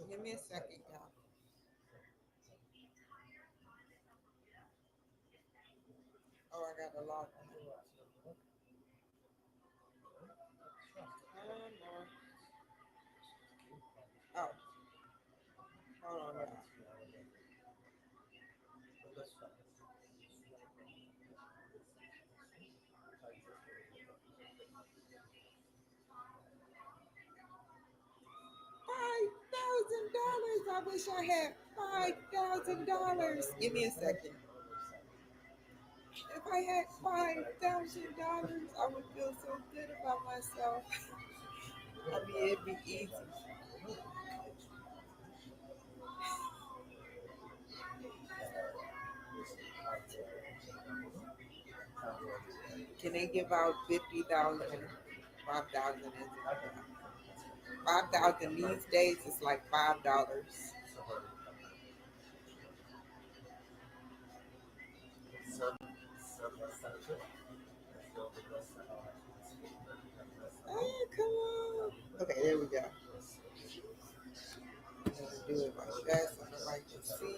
Give me a second, y'all. Oh, I got to log on. Oh, hold on, y'all. 5,000. I wish I had $5,000. Give me a second. If I had $5,000, I would feel so good about myself. I mean, it'd be easy. Can they give out 50,000? 5,000 is 5,000 these days is like $5. Oh, come on. Okay, there we go. I'm gonna do it like that so nobody can see.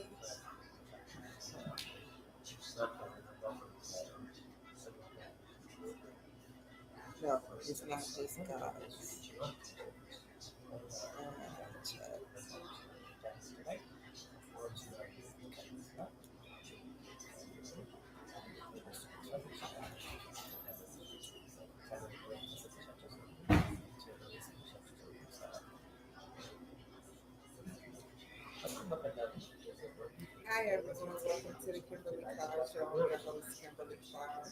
No, it's not just guys. Check. Hi everyone, welcome to the Kimberly Cloud Show. I'm your host, Kimberly Cloud.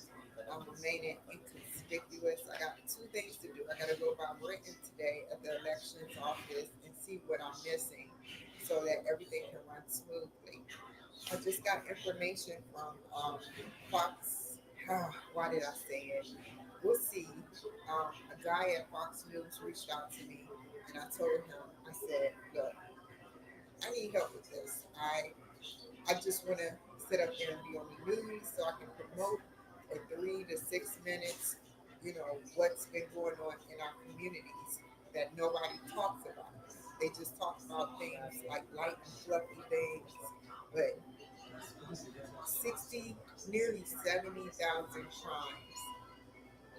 I'm remaining inconspicuous. I got two things to do. I got to go by written today at the elections office and see what I'm missing so that everything can run smoothly. I just got information from Fox. Why did I say it? We'll see. A guy at Fox News reached out to me, and I told him, I said, look, I need help with this. I just want to sit up there and be on the news so I can promote for 3 to 6 minutes, what's been going on in our communities that nobody talks about. They just talk about things like light and fluffy things, but 60, nearly 70,000 crimes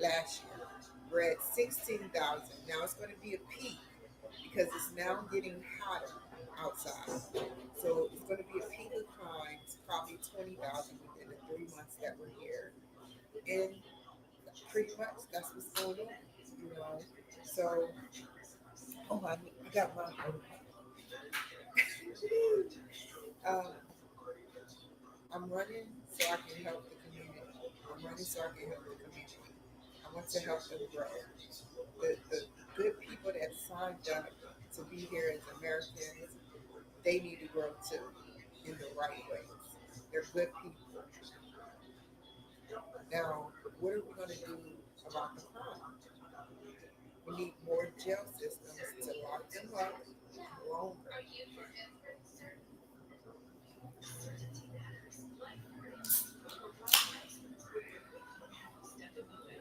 last year. We're at 16,000. Now it's going to be a peak because it's now getting hotter outside. So it's going to be a peak of crimes, probably 20,000 within the 3 months that we're here. And pretty much that's what's going on, you know. So, oh, I got my, um, I'm running so I can help the community. I'm running so I can help the community. I want to help them grow. The good people that signed up to be here as Americans, they need to grow too in the right ways. They're good people. Now, what are we going to do about the crime? We need more jail systems to lock them up longer.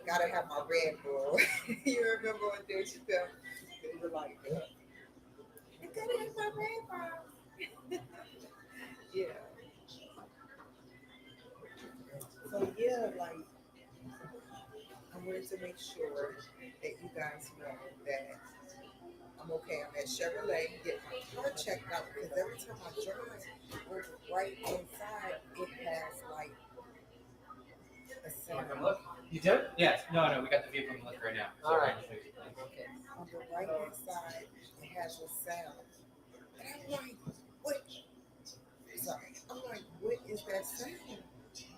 Gotta have my Red Bull. You remember when Dave Chappelle? They were like, I gotta have my Red Bull. Yeah. So yeah, like I wanted to make sure that you guys know that I'm okay. I'm at Chevrolet getting my car checked out because every time I drive on the right hand side, it has like a sound. You did? Yes. No, no, we got the vehicle on the list right now. So all right. Okay. On the right hand side, it has a sound. And I'm like, what? Sorry. I'm like, what is that sound?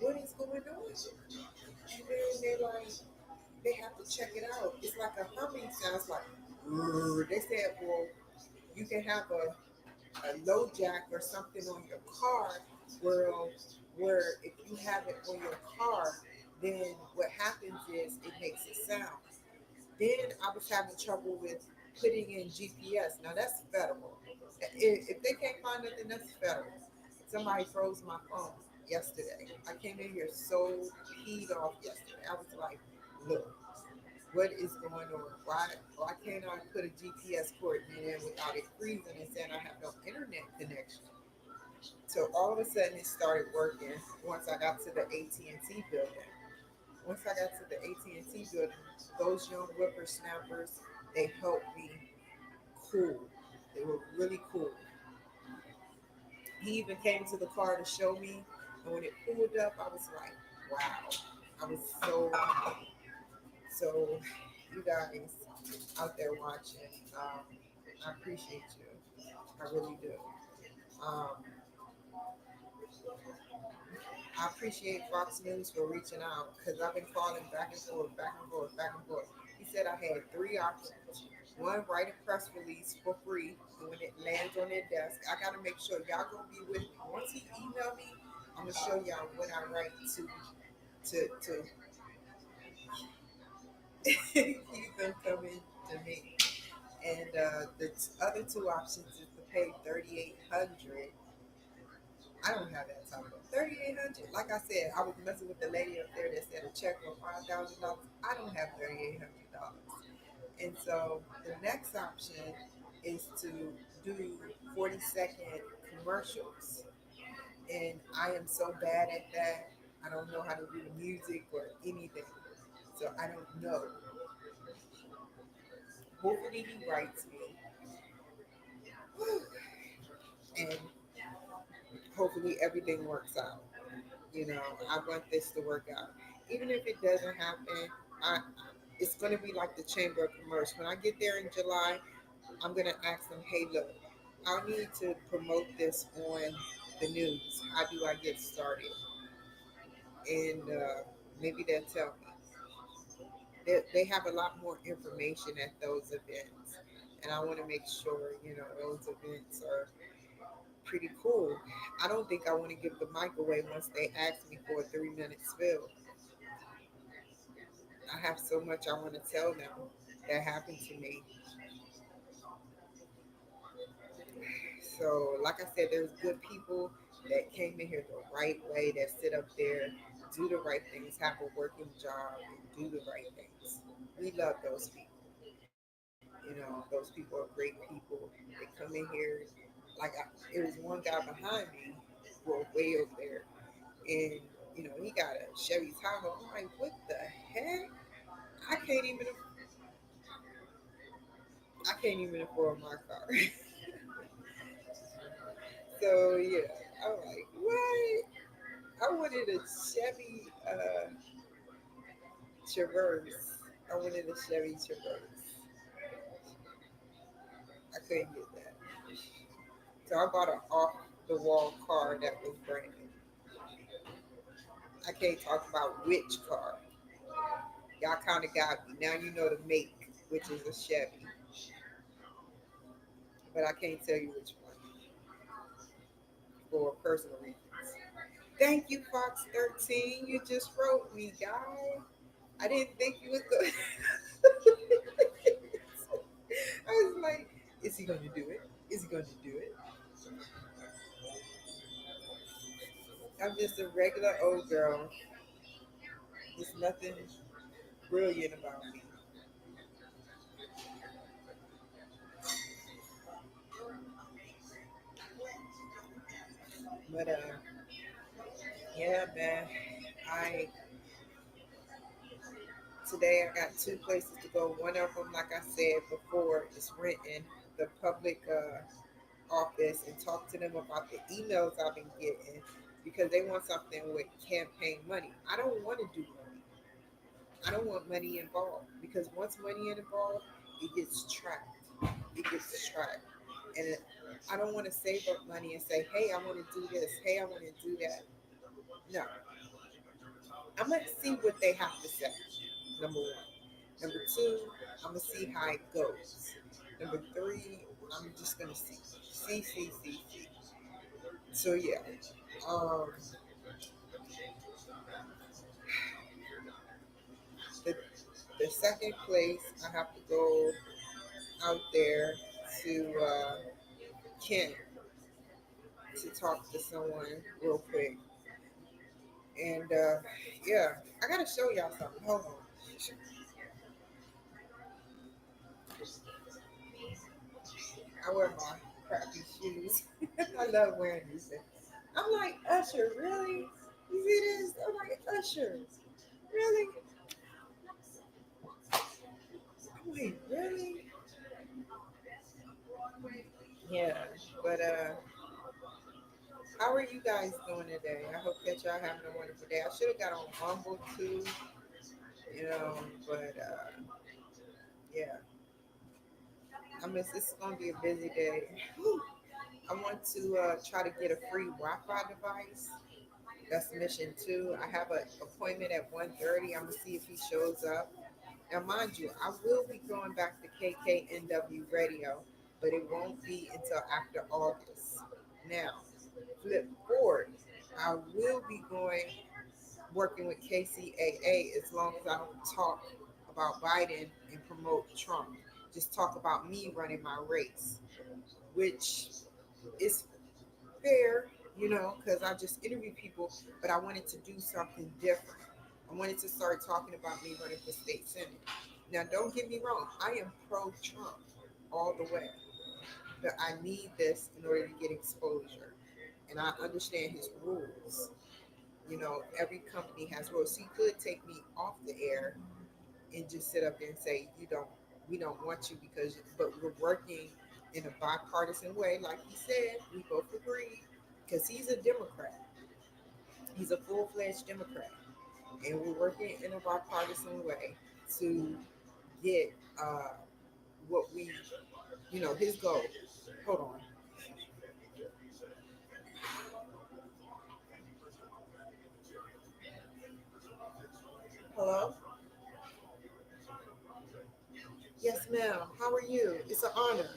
What is going on? And then they have to check it out. It's like a humming sound. It's like, "Grrr." They said, well, you can have a low jack or something on your car where if you have it on your car, then what happens is it makes a sound. Then I was having trouble with putting in GPS. Now that's federal. If they can't find nothing, that's federal. Somebody froze my phone yesterday. I came in here so peed off yesterday. I was like, look, What is going on? Why can't I put a GPS coordinate in without it freezing and saying I have no internet connection? So all of a sudden it started working once I got to the AT&T building. Once I got to the AT&T building, those young whippersnappers, they helped me cool. They were really cool. He even came to the car to show me, and when it pulled up, I was like, wow. I was so you guys out there watching, I appreciate you. I really do. Um, I appreciate Fox News for reaching out because I've been calling back and forth, back and forth, back and forth. He said I had three options. One, write a press release for free, and when it lands on their desk, I gotta make sure y'all gonna be with me. Once he email me, I'm gonna show y'all what I write to keep them coming to me. And other two options is to pay 3,800. I don't have that type of 3,800. Like I said, I was messing with the lady up there that said a check for $5,000. I don't have $3,800. And so the next option is to do 40-second commercials. And I am so bad at that. I don't know how to do music or anything. So I don't know. Hopefully he writes me. And hopefully everything works out. You know, I want this to work out. Even if it doesn't happen, I it's gonna be like the Chamber of Commerce. When I get there in July, I'm gonna ask them, hey, look, I need to promote this on the news. How do I get started? And maybe they'll tell me. They have a lot more information at those events, and I want to make sure those events are pretty cool. I don't think I want to give the mic away once they ask me for a 3 minute spill. I have so much I want to tell them that happened to me. So, like I said, there's good people that came in here the right way, that sit up there, do the right things, have a working job, and do the right things. We love those people. Those people are great people. They come in here, it was one guy behind me, well, way over there, and he got a Chevy Tahoe. I'm like, what the heck? I can't even, I can't even afford my car. So yeah, I'm like, what? I wanted a Chevy Traverse. I wanted a Chevy Traverse. I couldn't get that. So I bought an off the wall car that was brand new. I can't talk about which car. Y'all kind of got me. Now you know the make, which is a Chevy, but I can't tell you which one for personal reasons. Thank you, Fox 13. You just wrote me, guy. I didn't think you was going. I was like, is he going to do it? Is he going to do it? I'm just a regular old girl. There's nothing brilliant about me. But yeah, man. I Today I got two places to go. One of them, like I said before, is renting the public office and talk to them about the emails I've been getting because they want something with campaign money. I don't want to do money. I don't want money involved because once money is involved, it gets tracked. It gets tracked. And I don't want to save up money and say, hey, I want to do this. Hey, I want to do that. No. I'm going to see what they have to say, number one. Number two, I'm going to see how it goes. Number three, I'm just going to see. See, see, see, see. So, yeah. Um, the, the second place, I have to go out there to Kent to talk to someone real quick. And yeah, I gotta show y'all something. Hold on. I wear my crappy shoes. I love wearing these things. I'm like, Usher, really? You see this? I'm like, Usher, really? I'm like, really? Yeah. But how are you guys doing today? I hope that y'all having a wonderful day. I should have got on Humble too, but yeah. This is gonna be a busy day. I want to try to get a free Wi-Fi device. That's mission two. I have an appointment at 1:30. I'm gonna see if he shows up. Now, mind you, I will be going back to KKNW radio, but it won't be until after August. Now, flip forward, I will be working with KCAA as long as I don't talk about Biden and promote Trump. Just talk about me running my race, which is fair, because I just interview people, but I wanted to do something different. I wanted to start talking about me running for state senate. Now, don't get me wrong, I am pro Trump all the way, but I need this in order to get exposure. And I understand his rules. Every company has rules. He could take me off the air and just sit up there and say, we don't want you but we're working in a bipartisan way. Like he said, we both agree, because he's a Democrat. He's a full-fledged Democrat. And we're working in a bipartisan way to get what his goal. Hold on. Hello? Yes, ma'am. How are you? It's an honor.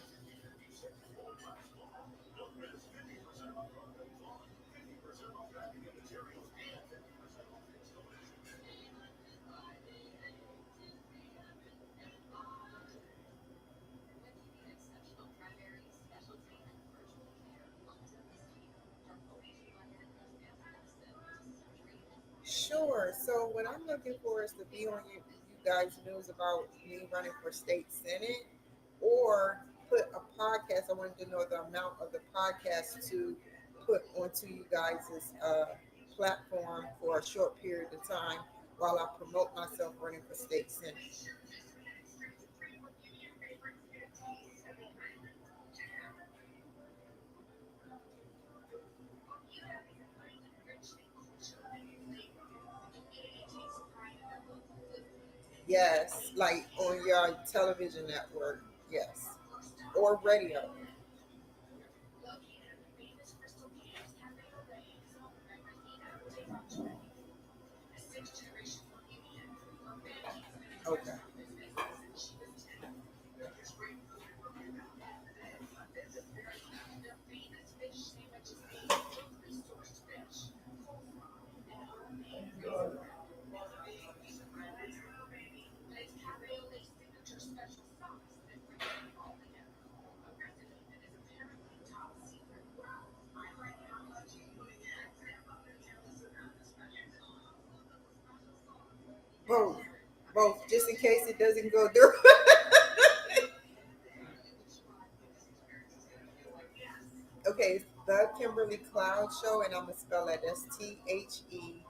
Sure. So what I'm looking for is to be on you guys' news about me running for state senate, or put a podcast. I wanted to know the amount of the podcast to put onto you guys' platform for a short period of time while I promote myself running for state senate. Yes, like on your television network. Yes, or radio. Okay. Both, both, just in case it doesn't go through. Okay, it's the Kimberly Cloud Show, and I'm gonna spell it as TheKimberly,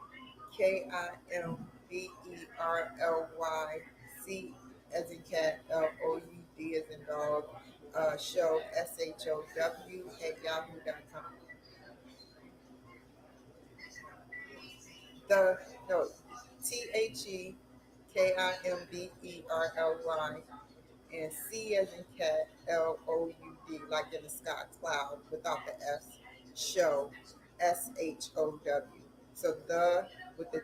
as in cat, LOUD as in dog, show SHOW at yahoo.com. The no TheKimberly, and C as in cat, LOUD, like in the sky, cloud, without the S, show, SHOW. So the with the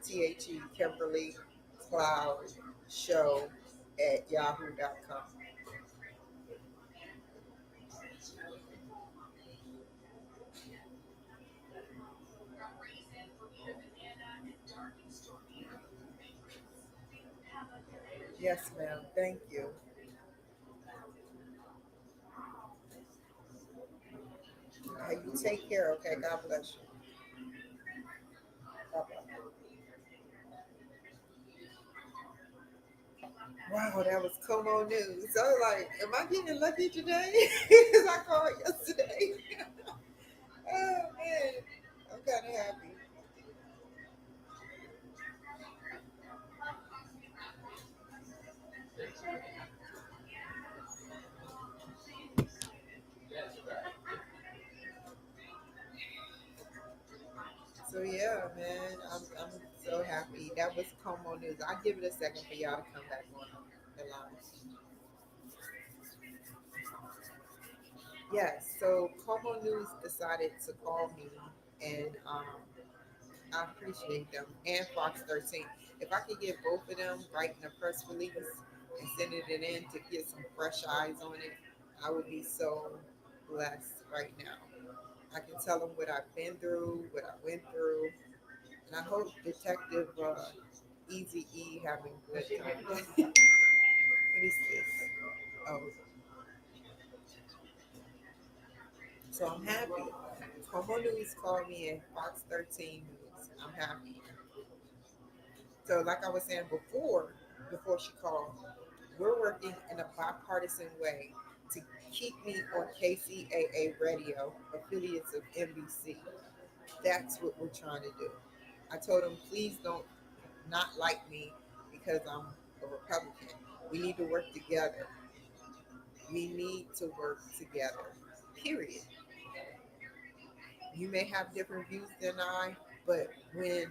Kimberly Cloud Show at yahoo.com. Yes, ma'am. Thank you. You take care, okay? God bless you. Bye bye. Wow, that was Como news. I was like, am I getting lucky today? Because I called yesterday. Oh man, I'm kind of happy. So yeah, man, I'm so happy. That was Como news. I'll give it a second for y'all to come back on the line. Yes, so Como News decided to call me, and I appreciate them, and Fox 13. If I could get both of them writing a press release and sending it in to get some fresh eyes on it, I would be so blessed right now. I can tell them what I've been through, what I went through, and I hope Detective Easy E having a good time. What is this? Oh, so I'm happy. Como News called me and Fox 13 News. I'm happy. So, like I was saying before she called, we're working in a bipartisan way to keep me on KCAA radio, affiliates of NBC. That's what we're trying to do. I told them, please don't not like me because I'm a Republican. We need to work together. We need to work together. Period. You may have different views than I, but when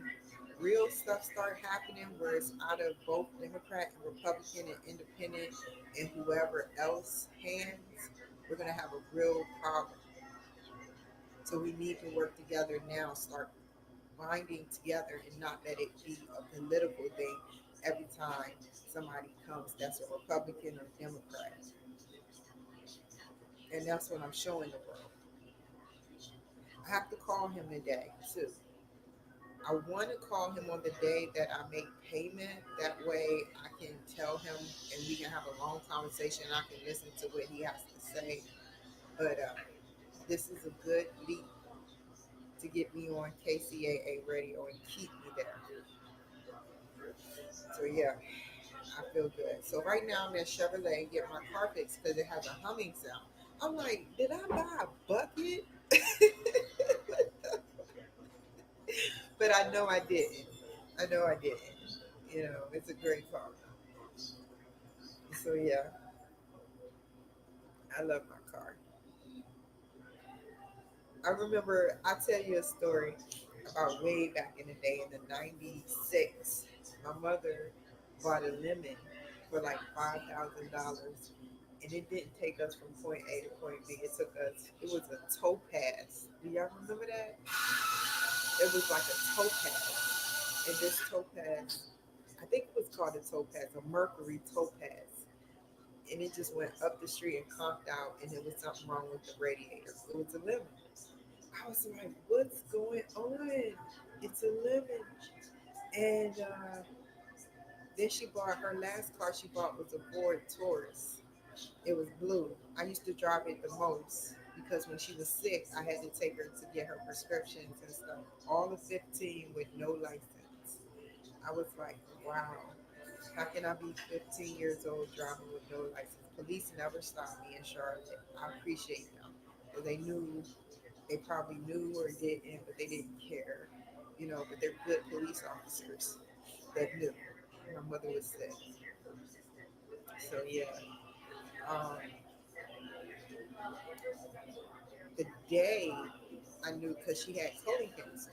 real stuff start happening where it's out of both Democrat and Republican and independent and whoever else hands, we're gonna have a real problem. So we need to work together now, start binding together and not let it be a political thing every time somebody comes that's a Republican or Democrat. And that's what I'm showing the world. I have to call him today too. I want to call him on the day that I make payment. That way I can tell him and we can have a long conversation. I can listen to what he has to say. But this is a good leap to get me on KCAA radio and keep me there. So yeah, I feel good. So right now I'm at Cheverolet and get my car fixed because it has a humming sound. I'm like, did I buy a bucket? But I know I didn't. I know I didn't. You know, it's a great car. So yeah, I love my car. I remember I tell you a story about way back in the day in the '96. My mother bought a lemon for like $5,000, and it didn't take us from point A to point B. It took us. It was a topaz. Do y'all remember that? It was like a topaz, and this topaz, I think it was called a topaz, a mercury topaz, and it just went up the street and conked out, and there was something wrong with the radiator. It was a lemon. I was like, what's going on? It's a lemon. And then she bought her last car she bought was a Ford Taurus. It was blue. I used to drive it the most because when she was sick, I had to take her to get her prescriptions and stuff. All of 15 with no license. I was like, wow, how can I be 15 years old driving with no license? Police never stopped me in Charlotte. I appreciate them. Because they probably knew or didn't, but they didn't care, you know. But they're good police officers that knew. My mother was sick, so yeah. Um, the day I knew because she had colon cancer.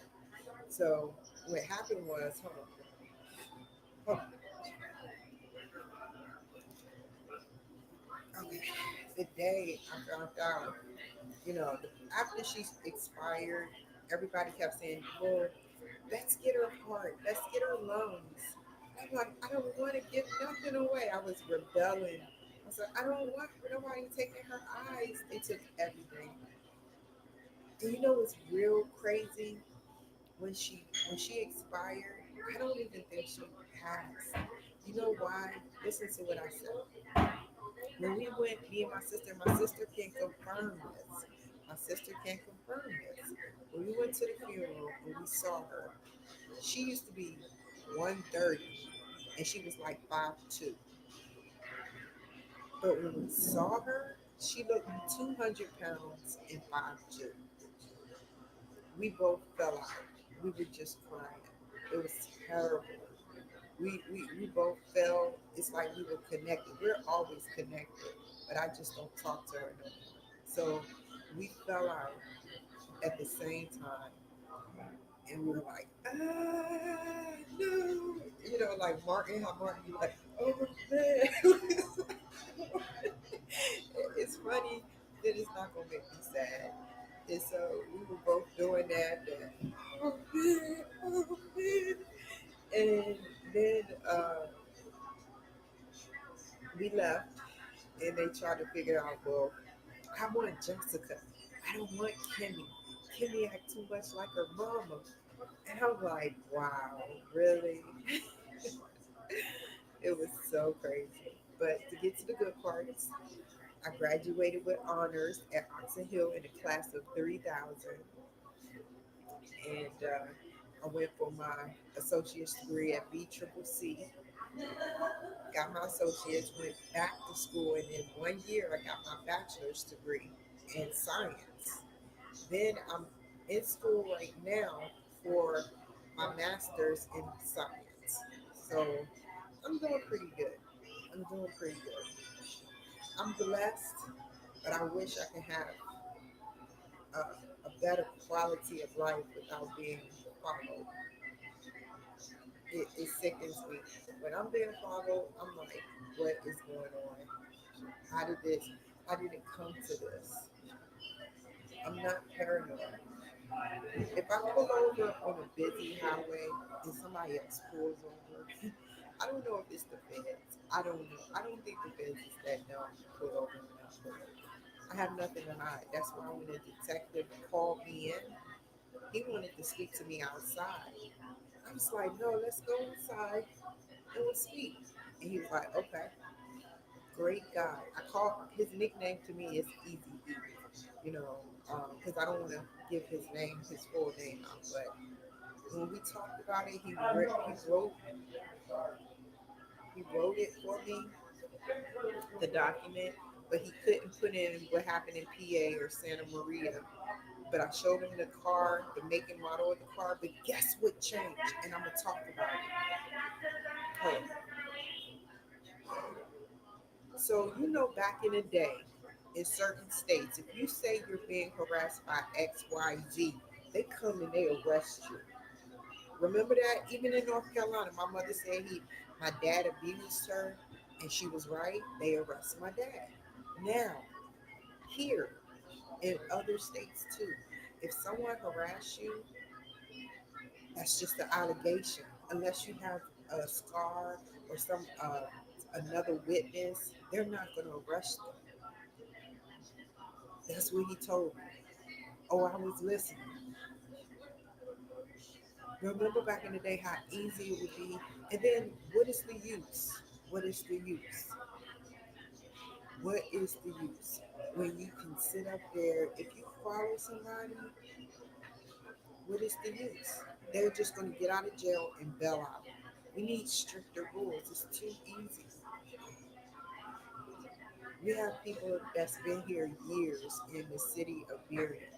So what happened was, hold on. Okay. The day I found out, you know, after she expired, everybody kept saying, "Well, let's get her heart, let's get her lungs." I'm like, I don't want to give nothing away. I was rebelling. I was like, I don't want nobody taking her eyes. They took everything. And you know what's real crazy? When she expired, I don't even think she passed. You know why? Listen to what I said. When we went, me and my sister can confirm this. My sister can confirm this. When we went to the funeral and we saw her, she used to be 130 and she was like 5'2". But when we saw her, she looked 200 pounds and 5'2". We both fell out. We were just crying. It was terrible. We both fell. It's like we were connected. We're always connected, but I just don't talk to her no more. So we fell out at the same time, and we were like, no, like Martin, how Martin be like, oh man. It's funny that it's not gonna make me sad. And so we were both doing that, and oh man, and then we left, and they tried to figure out, well, I want Jessica. I don't want Kimmy. Kimmy act too much like her mama. And I'm like, wow, really? It was so crazy. But to get to the good parts, I graduated with honors at Oxon Hill in a class of 3,000. And I went for my associate's degree at BCCC, got my associate's, went back to school, and in 1 year I got my bachelor's degree in science. Then I'm in school right now for my master's in science. So I'm doing pretty good. I'm doing pretty good. I'm blessed, but I wish I could have a better quality of life without being followed. It sickens me. When I'm being followed, I'm like, what is going on? How did this? How did it come to this? I'm not paranoid. If I pull over on a busy highway and somebody else pulls over, I don't know if it's the feds. I don't know. I don't think the feds is that dumb to pull over and not pull over. I have nothing to hide. That's why when the detective called me in, he wanted to speak to me outside. I was like, no, let's go inside and we'll speak. And he was like, okay, great guy. I call his nickname to me is Easy E, you know, because I don't want to give his name, his full name out. But when we talked about it, he wrote it for me, the document, but he couldn't put in what happened in PA or Santa Maria. But I showed him the car, the make and model of the car. But guess what changed? And I'm gonna talk about it. So back in the day, in certain states, if you say you're being harassed by XYZ, they come and they arrest you. Remember that? Even in North Carolina, my mother said my dad abused her, and she was right. They arrest my dad. Now, here in other states too, if someone harass you, that's just an allegation. Unless you have a scar or some another witness, they're not going to arrest them. That's what he told me. Oh, I was listening. Remember back in the day how easy it would be? And then what is the use? What is the use? What is the use? When you can sit up there, if you follow somebody, what is the use? They're just going to get out of jail and bail out. We need stricter rules. It's too easy. We have people that's been here years in the city of Burien,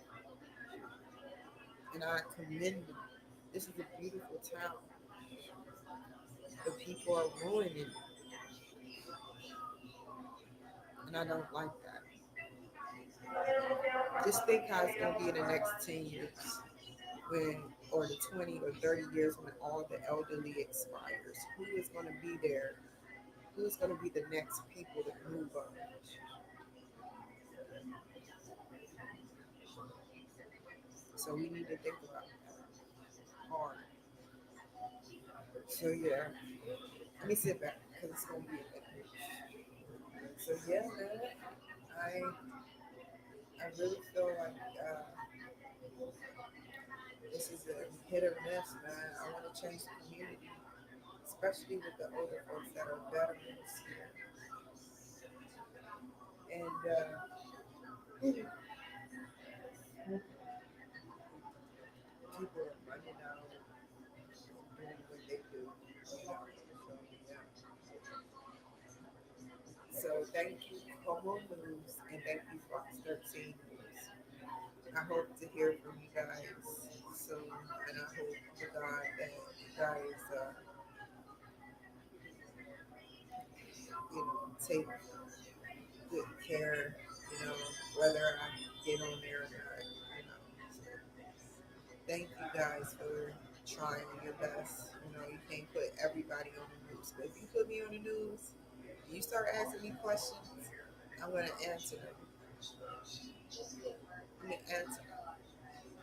and I commend them. This is a beautiful town. The people are ruining it, and I don't like that. Just think how it's going to be in the next 10 years or the 20 or 30 years when all the elderly expires. Who is going to be there? Who's going to be the next people to move up? So we need to think about that hard. So yeah, let me sit back because it's going to be a minute. So yeah, man, I really feel like this is a hit or miss, man. I want to change the community, especially with the older folks that are veterans here. And people are running out, doing what they do. So, yeah. So thank you, Como News, and thank you, Fox 13 News. I hope to hear from you guys soon, and I hope to God that you guys, take good care, whether I get on there or not. So thank you guys for trying your best. You can't put everybody on the news, but if you put me on the news, you start asking me questions, I'm gonna answer them. I'm gonna answer them.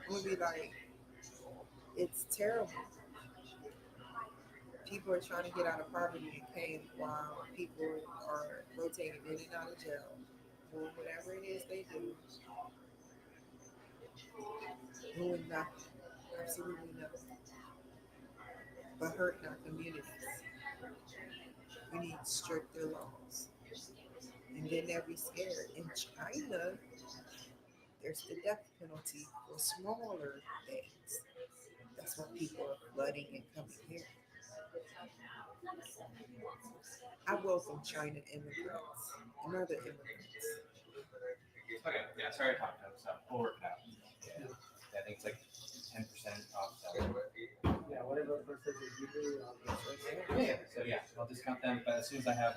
I'm gonna be like, it's terrible. People are trying to get out of poverty and pain while people are rotating in and out of jail, doing whatever it is they do, doing nothing, absolutely nothing, but hurting our communities. We need stricter laws. And then they'll be scared. In China, there's the death penalty for smaller things. That's why people are flooding and coming here. I welcome China immigrants and other immigrants. Okay, yeah, sorry to talk to him, so we'll work it out. Yeah, I think it's like 10% off. So. Yeah, whatever percentage you do. Yeah, so yeah, I'll discount them, but as soon as I have,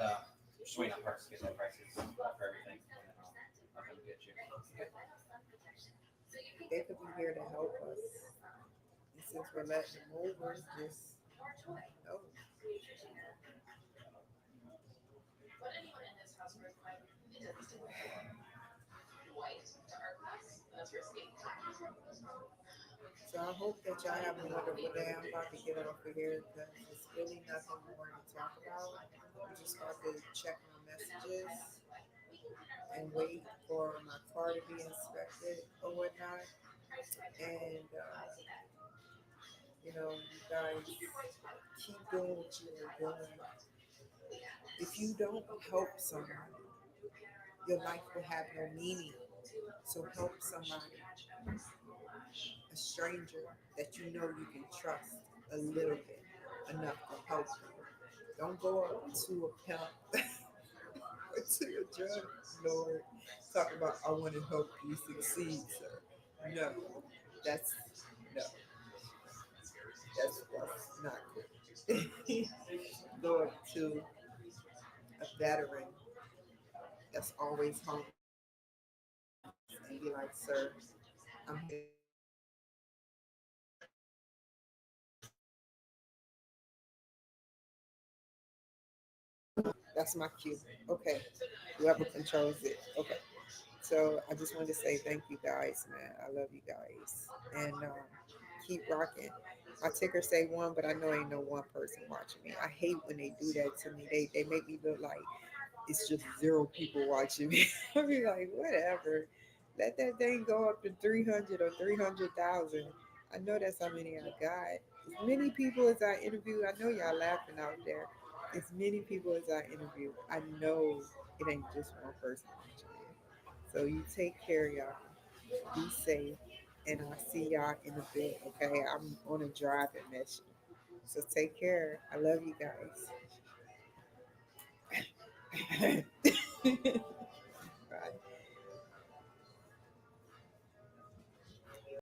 just waiting on parts to get their prices for everything, and then I'll come get you. Okay. They could be here to help us. And since we're letting them over, just no. So I hope that y'all have a wonderful day. I'm about to get off of here because there's really nothing more to talk about. I'm just about to check my messages and wait for my car to be inspected or whatnot. And, you guys keep doing what you are doing. If you don't help someone, your life will have no meaning. So help somebody, a stranger that you know you can trust a little bit, enough to help you. Don't go up to a pimp or to a drug lord talking about I want to help you succeed, sir. No, that's no, that's not cool. Go up to a veteran that's always home and be like, sir, I'm here. That's my cue. Okay. Whoever controls it. Okay. So I just wanted to say thank you guys, man. I love you guys. And keep rocking. My ticker say one, but I know ain't no one person watching me. I hate when they do that to me. They make me look like it's just zero people watching me. I be like, whatever. Let that thing go up to 300 or 300,000. I know that's how many I got. As many people as I interview, I know y'all laughing out there. As many people as I interview, I know it ain't just one person watching me. So you take care, y'all. Be safe. And I'll see y'all in a bit, okay? I'm on a driving mission. So take care. I love you guys.